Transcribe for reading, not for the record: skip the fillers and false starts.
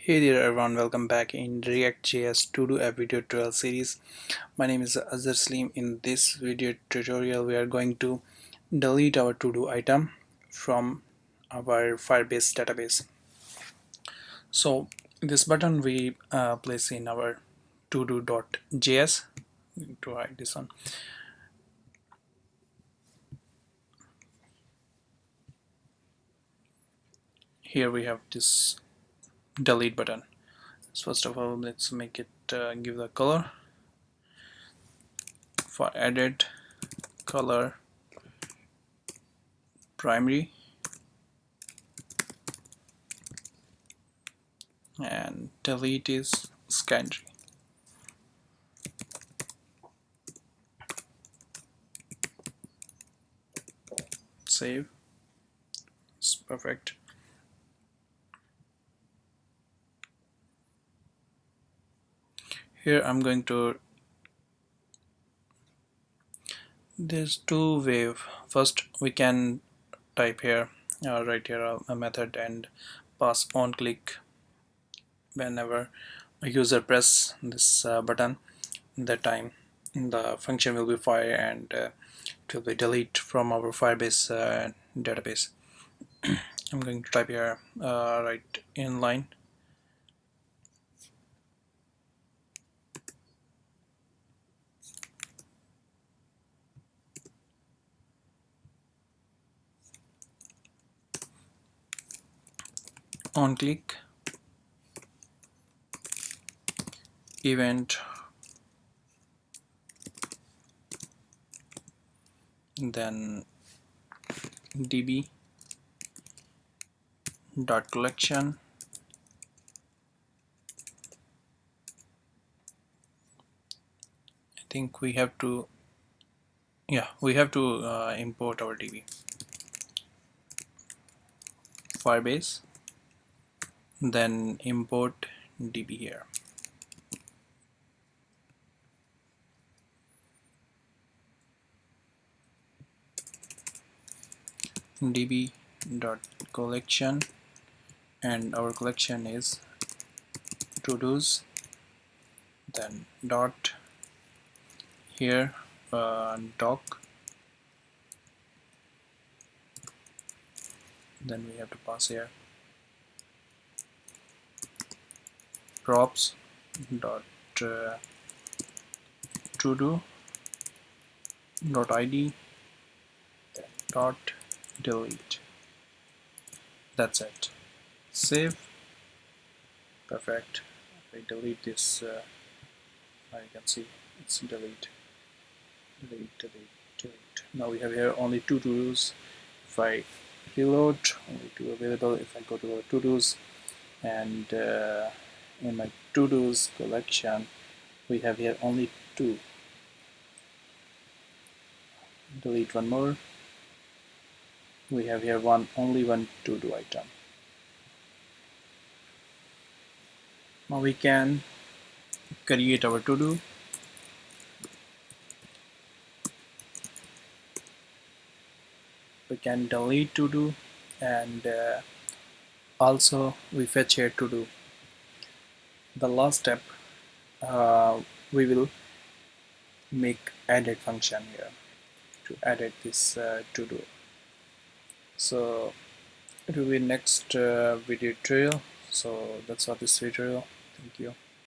Hey there everyone, welcome back in React.js to-do a video tutorial series. My name is Azhar Slim. In this video tutorial we are going to delete our to-do item from our firebase database. So this button we place in our todo.js. To write this one. Here we have this delete button. So first of all, let's make it give the color. For edit, color primary, and delete is secondary. Save. It's perfect. Here I'm going to, there's two ways. First we can type here, right here a method and pass on click whenever a user press this button. That time the function will be fire and it will be delete from our firebase database. I'm going to type here right in line on click event, then db dot collection, I think we have to import our db firebase, then import db here. db dot collection, and our collection is to-dos, then dot here doc, then we have to pass here props dot to do dot id, then dot delete. That's it. Save. Perfect. If I delete this, now you can see it's delete. Now we have here only two to-dos. If I reload, only two available. If I go to our to-dos, and in my to-dos collection we have here only two. Delete one more. We have here only one to-do item. Now we can create our to-do. We can delete to-do, and also we fetch here to-do. The last step, we will make edit function here to edit this to-do. So it will be next video tutorial. So that's all this tutorial. Thank you.